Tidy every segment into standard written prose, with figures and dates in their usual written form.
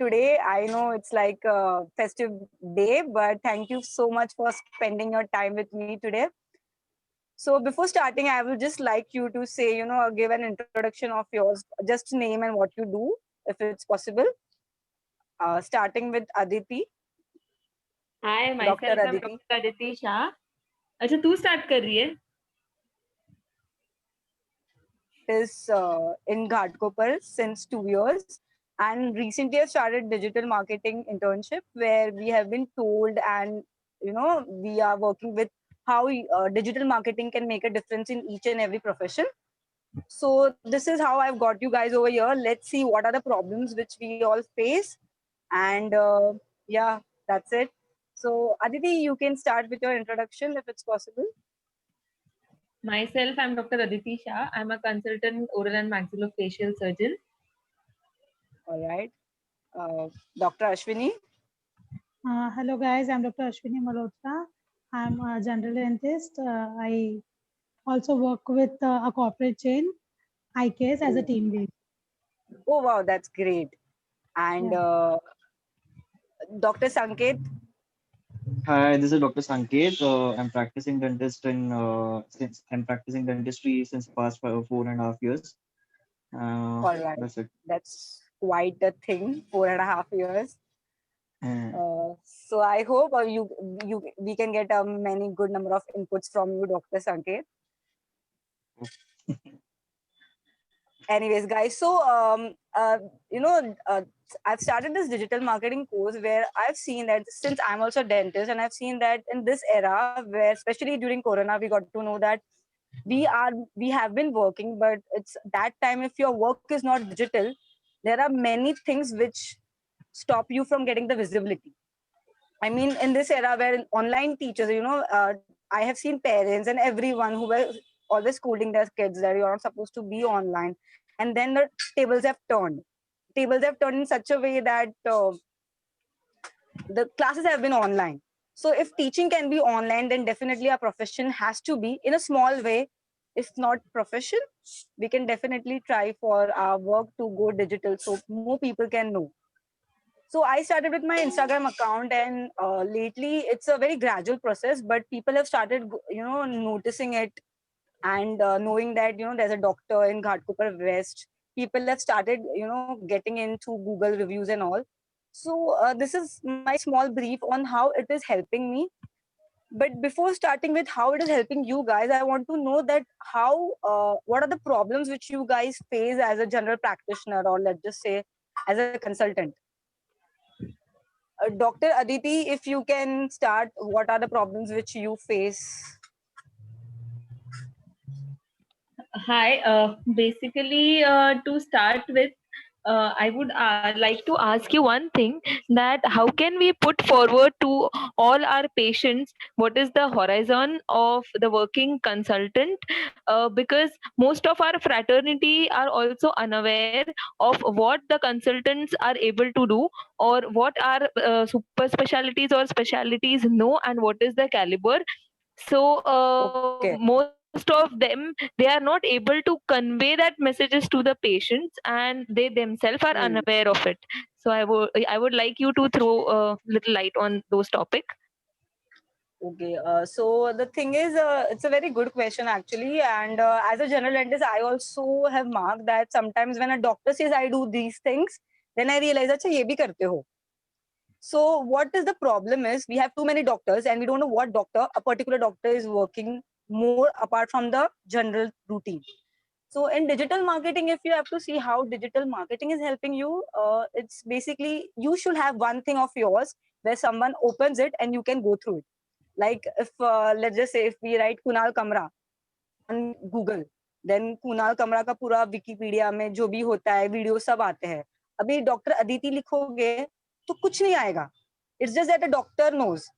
today. I know it's like a festive day, but thank you so much for spending your time with me today. So before starting, I would just like you to say, give an introduction of yours, just name and what you do, if it's possible. Starting with Aditi, Hi, Dr. myself I'm Aditi. Dr. Aditi Shah. अच्छा तू start कर रही है. Is in Ghatkopar since 2 years. And recently, I started digital marketing internship where we have been told, and we are working with how digital marketing can make a difference in each and every profession. So this is how I've got you guys over here. Let's see what are the problems which we all face, and yeah, that's it. So Aditi, you can start with your introduction if it's possible. Myself I'm Dr. Aditi Shah. I'm a consultant oral and maxillofacial surgeon. All right, Dr. Ashwini. Hello guys, I'm Dr. Ashwini Malhotra. I'm a general dentist. I also work with a corporate chain, iCase, as a team lead. Oh wow, that's great. And Yeah. Dr. Sanket. Hi, this is Dr. Sanket. I'm practicing dentist since I'm practicing dentistry since past 4.5 years. All right, That's it. that's quite a thing. 4.5 years. Uh, So I hope we can get a many good number of inputs from you, Dr. Sanket. Anyways, guys, so I've started this digital marketing course where I've seen that since I'm also a dentist, and I've seen that in this era where, especially during Corona, we got to know that we have been working, but it's that time if your work is not digital, there are many things which stop you from getting the visibility. I mean, in this era where online teachers, I have seen parents and everyone who were always scolding their kids that you're not supposed to be online. And then the tables have turned. Tables have turned in such a way that the classes have been online. So if teaching can be online, then definitely our profession has to be in a small way. If not profession, we can definitely try for our work to go digital so more people can know. So I started with my Instagram account, and lately it's a very gradual process, but people have started noticing it, and knowing that there's a doctor in Ghatkopar West. People have started getting into Google reviews and all. So this is my small brief on how it is helping me. But before starting with how it is helping you guys, I want to know that how what are the problems which you guys face as a general practitioner, or let's just say as a consultant. Dr. Aditi, if you can start, what are the problems which you face? Hi, basically to start with, I would like to ask you one thing, that how can we put forward to all our patients what is the horizon of the working consultant, because most of our fraternity are also unaware of what the consultants are able to do, or what are super specialties or specialties know, and what is the caliber. So Okay. most of them, they are not able to convey that messages to the patients, and they themselves are Hmm. unaware of it. So I would like you to throw a little light on those topics. Okay. So the thing is, it's a very good question actually. And as a general dentist, I also have marked that sometimes when a doctor says I do these things, then I realize, अच्छा ये भी करते हो. So what is the problem is we have too many doctors and we don't know what doctor a particular doctor is working more apart from the general routine. So in digital marketing, if you have to see how digital marketing is helping you, it's basically you should have one thing of yours where someone opens it and you can go through it. Like if let's just say if we write Kunal Kamra on Google, then Kunal Kamra का पूरा Wikipedia में जो भी होता है video सब आते हैं. अभी डॉक्टर अदिति लिखोगे तो कुछ नहीं आएगा. It's just that a doctor knows.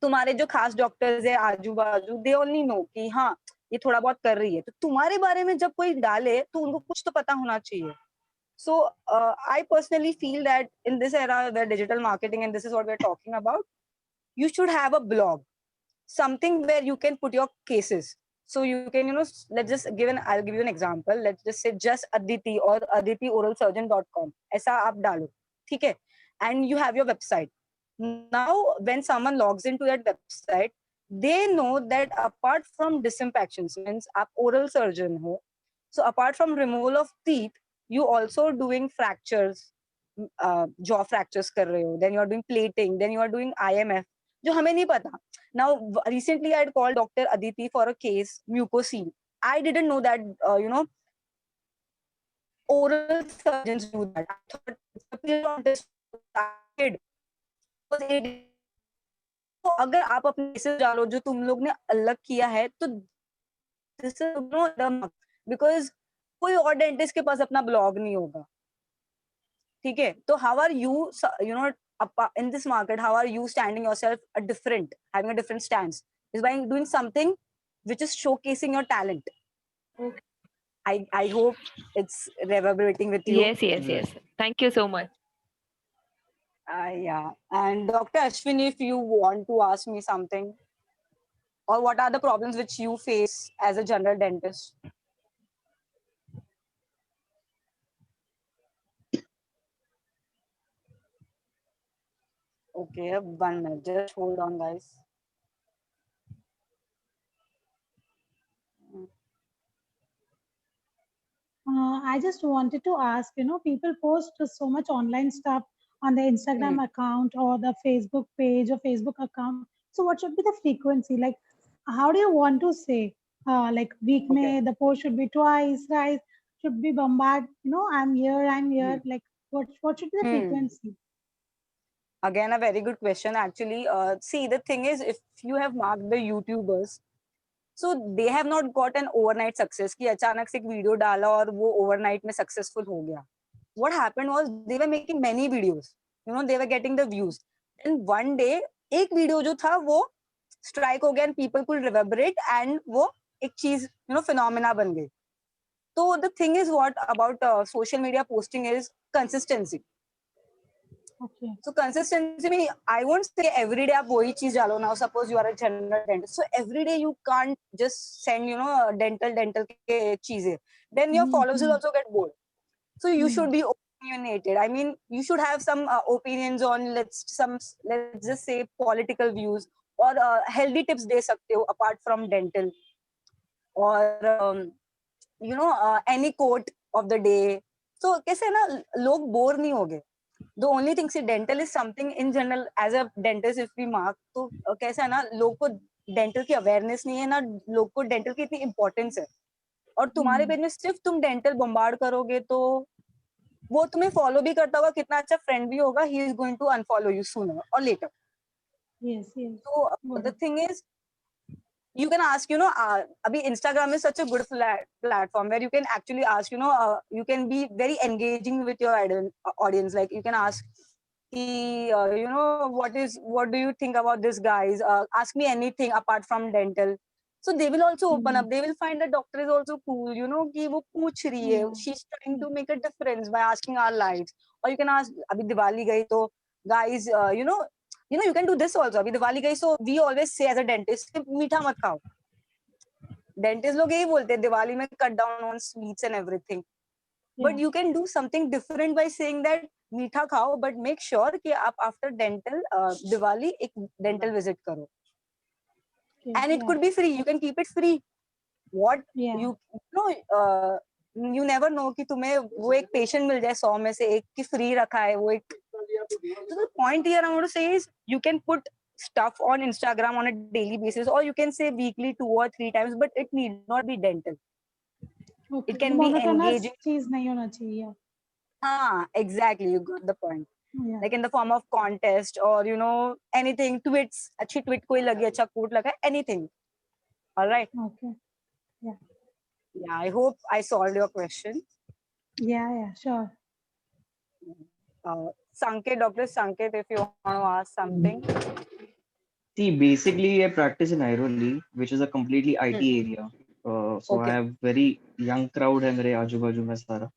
तुम्हारे जो खास डॉक्टर्स है आजू बाजू दे ओनली नो कि हाँ ये थोड़ा बहुत कर रही है, तो तुम्हारे बारे में जब कोई डाले तो उनको कुछ तो पता होना चाहिए. So I personally feel that in this era where digital marketing, and this is what we're talking about, you should have a blog, something where you can put your cases. So you can let's just I'll give you an example. Let's just say just Aditi or aditioralsurgeon.com. ऐसा आप डालो, ठीक है, and you have your website. Now when someone logs into that website, they know that apart from disimpactions, means आप oral surgeon हो, so apart from removal of teeth, you also doing fractures, jaw fractures कर रहे हो, then you are doing plating, then you are doing IMF, जो हमें नहीं पता. Now recently I had called Dr. Aditi for a case, mucocele. I didn't know that oral surgeons do that. I thought it's a periodontist kid was 8. तो अगर आप अपने cases डालो जो तुम लोग ने अलग किया है, तो दिस इज नो बिकॉज कोई और डेंटिस्ट के पास अपना ब्लॉग नहीं होगा. ठीक है, तो how are you you know in this market, how are you standing yourself a different, having a different stance, is by doing something which is showcasing your talent. Okay. I hope it's reverberating with you. Yes. Thank you so much. Yeah. And Dr. Ashwin, if you want to ask me something, or what are the problems which you face as a general dentist? Okay, 1 minute. Just hold on, guys. I just wanted to ask, people post so much online stuff on the Instagram account or the Facebook page or Facebook account. So what should be the frequency? Like, how do you want to say? Like week may the post should be twice, right? Should be bombard. I'm here. Like, what should be the frequency? Again, a very good question. Actually, see, the thing is, if you have marked the YouTubers, so they have not got an overnight success कि अचानक से एक video डाला और वो overnight में successful हो गया. What happened was they were making many videos. They were getting the views. And one day एक वीडियो जो था वो strike हो गया and people could reverberate and वो एक चीज phenomena बन गई. So the thing is what about social media posting is consistency. Okay. So consistency means I won't say every day आप वही चीज डालो. Now suppose you are a general dentist, so every day you can't just send dental के चीजें. Then your followers will also get bored. So you should be opinionated. I mean, you should have some opinions on let's just say political views or healthy tips दे सकते हो apart from dental, or any quote of the day. So कैसे ना लोग bore नहीं होंगे. The only thing, see, dental is something in general as a dentist if we mark, तो कैसा है ना लोग को dental की awareness नहीं है ना, लोग को dental की इतनी importance है, और तुम्हारे पेज में सिर्फ तुम dental bombard करोगे तो वो तुम्हें follow भी करता होगा, कितना अच्छा friend भी होगा, he is going to unfollow you sooner or later. Yes. So the thing is, you can ask, abhi Instagram is such a good platform where you can actually ask, you can be very engaging with your audience. Like you can ask, what do you think about this, guys? Ask me anything apart from dental. So they will also open up. They will find the doctor is also cool, ki wo pooch rahi hai. She's trying to make a difference by asking our lives. Or you can ask, abhi Diwali gayi to, guys, you can do this also. Abhi Diwali gayi, so we always say as a dentist, मीठा मत खाओ. Dentist लोग यही बोलते हैं दिवाली में cut down on sweets and everything. But you can do something different by saying that मीठा खाओ, but make sure कि आप after dental Diwali एक dental visit करो. And it could be free. You can keep it free. What you never know कि तुम्हें वो एक patient मिल जाए 100 में से एक की free रखा है वो एक. So the point here I want to say is you can put stuff on Instagram on a daily basis, or you can say weekly 2 or 3 times, but it need not be dental. Okay. It can be engaging. चीज नहीं होना चाहिए. Exactly, you got the point. Like in the form of contest or anything, tweets, अच्छी tweet कोई लगी, अच्छा quote लगा, anything. All right. Okay. Yeah, I hope I solved your question. Yeah, sure. Sanket, Dr. Sanket, if you want to ask something. See, basically, I practice in Airoli, which is a completely IT area. So I have very young crowd hai mere aaju baaju mein sara.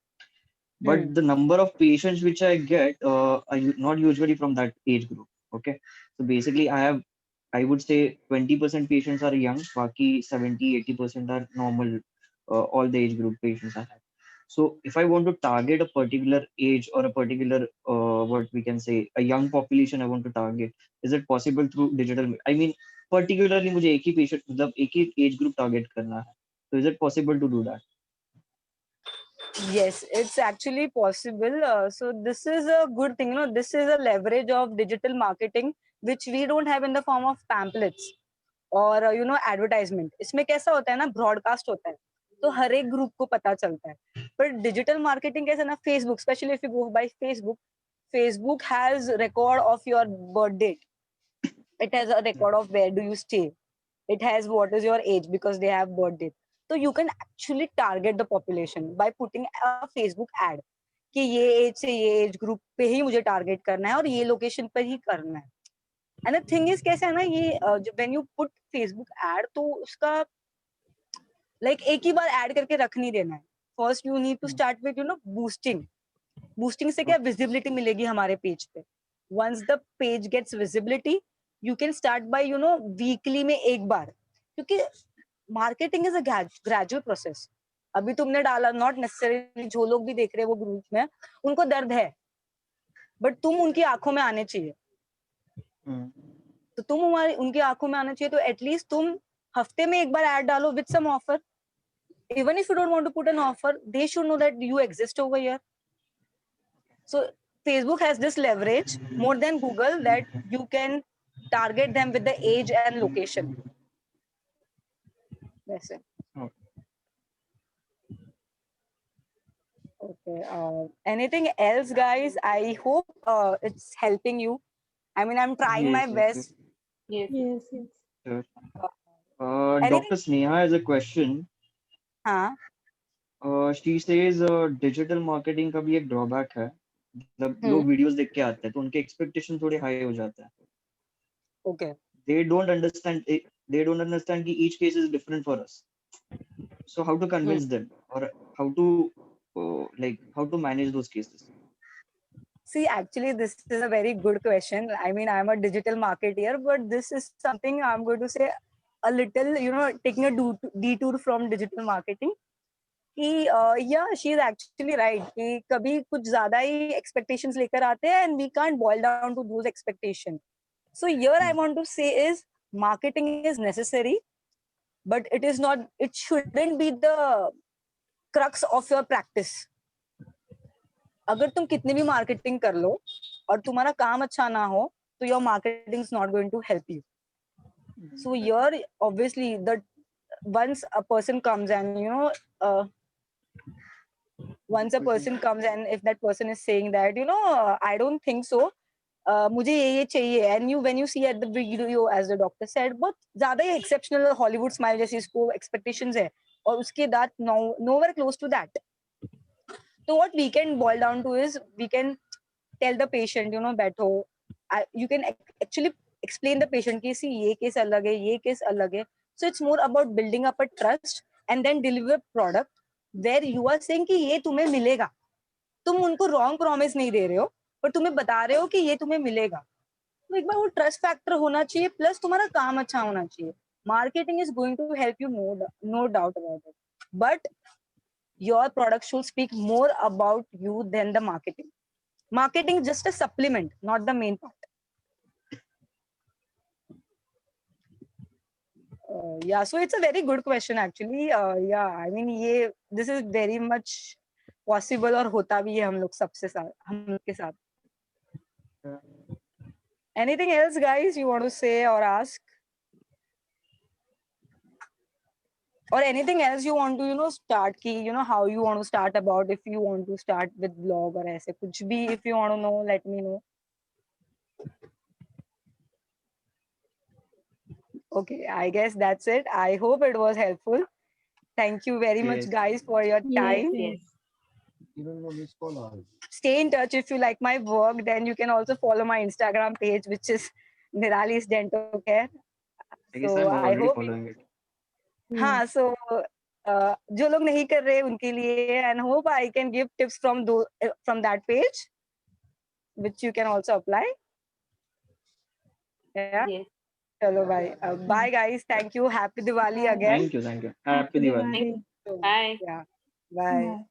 But the number of patients which I get are not usually from that age group. Okay. So basically, I would say 20% patients are young, baki 70-80% are normal, all the age group patients I have. So if I want to target a particular age or a particular what we can say a young population I want to target, is it possible through digital? I mean, particularly मुझे एक ही patient मतलब एक ही age group target करना है, so is it possible to do that? Yes, it's actually possible. So this is a good thing. This is a leverage of digital marketing which we don't have in the form of pamphlets और advertisement. इसमें कैसा होता है ना, broadcast होता है तो हर एक ग्रुप को पता चलता है. पर डिजिटल मार्केटिंग कैसे ना, Facebook specially if you go by Facebook, Facebook has record of your birth date, it has a record of where do you stay, it has what is your age because they have birth date. So you can actually target the population by putting a Facebook ad कि ये as से ये age group पे ही मुझे target करना है और ये लोकेशन पर ही करना है. एंड द थिंग इज कैसे है ना, ये when you put Facebook ad तो उसका लाइक एक ही बार ऐड करके रख नहीं देना है. First you need to start with boosting. Boosting से क्या विजिबिलिटी मिलेगी हमारे पेज पे. Once the page gets visibility you can start by weekly में एक बार, क्योंकि marketing is a gradual process. अभी तुमने डाला, नॉट नेसेसरीली जो लोग भी देख रहे हैं वो ग्रुप में उनको दर्द है, बट तुम उनकी आंखों में आने चाहिए. तो तुम उनकी आंखों में आना चाहिए, तो एटलीस्ट तुम हफ्ते में एक बार ऐड डालो with some offer. Even if you don't want to put an offer, they should know that you exist over here. So Facebook has this leverage more than Google that you can target them with the age and location. That's it. Okay. Anything else, guys? I hope it's helping you. I mean, I'm trying my best. Yes. Yes, yes. Sure. Anything? Dr. Sneha has a question. हाँ. She says digital marketing का भी एक drawback है. मतलब लोग videos देख के आते हैं तो उनके एक्सपेक्टेशन थोड़े हाई हो जाते हैं. Okay. They don't understand कि each case is different for us. So how to convince them, or how to how to manage those cases? See, actually, this is a very good question. I mean, I'm a digital marketer, but this is something I'm going to say a little, taking a detour from digital marketing. कि yeah, she is actually right कि कभी कुछ ज्यादा ही expectations लेकर आते हैं and we can't boil down to those expectations. So here I want to say is marketing is necessary, but it shouldn't be the crux of your practice. अगर तुम कितनी भी मार्केटिंग कर लो और तुम्हारा काम अच्छा ना हो तो your marketing is not going to help you. So here obviously once a person comes and once a person comes and if that person is saying that I don't think so, मुझे ये चाहिए, and when you see at the video as the doctor said बहुत ज्यादा ही exceptional Hollywood smile जैसी इसको expectations है और उसके that nowhere close to that. So what we can boil down to is we can tell the patient बैठो, you can actually explain the patient कि see ये case अलग है, ये case अलग है. So it's more about building up a trust and then deliver product where you are saying कि ये तुम्हें मिलेगा. तुम उनको wrong promise नहीं दे रहे हो, पर तुम्हें बता रहे हो कि ये तुम्हें मिलेगा. तो एक बार वो ट्रस्ट फैक्टर होना चाहिए, प्लस तुम्हारा काम अच्छा होना चाहिए. Marketing is going to help you, no doubt about it, but your product should speak more about you than the marketing. Marketing is just a supplement, not the main part. Yeah, so it's a very good question actually. Yeah, I mean this is very much possible और होता भी है हम लोग के साथ. Anything else, guys, you want to say or ask? Or anything else you want to start ki how you want to start, about if you want to start with blog or aise kuch bhi, if you want to know, let me know. Okay, I guess that's it. I hope it was helpful. Thank you very much, guys, for your time. Yes. Stay in touch. If you like my work, then you can also follow my Instagram page, which is Nirali's Dental Care. So I hope हाँ, so जो लोग नहीं कर रहे उनके लिए, and hope I can give tips from that page, which you can also apply. Yeah. Yes. Chalo bye. Bye guys. Thank you. Happy Diwali again. Thank you. Happy Diwali. Bye. Yeah. Bye.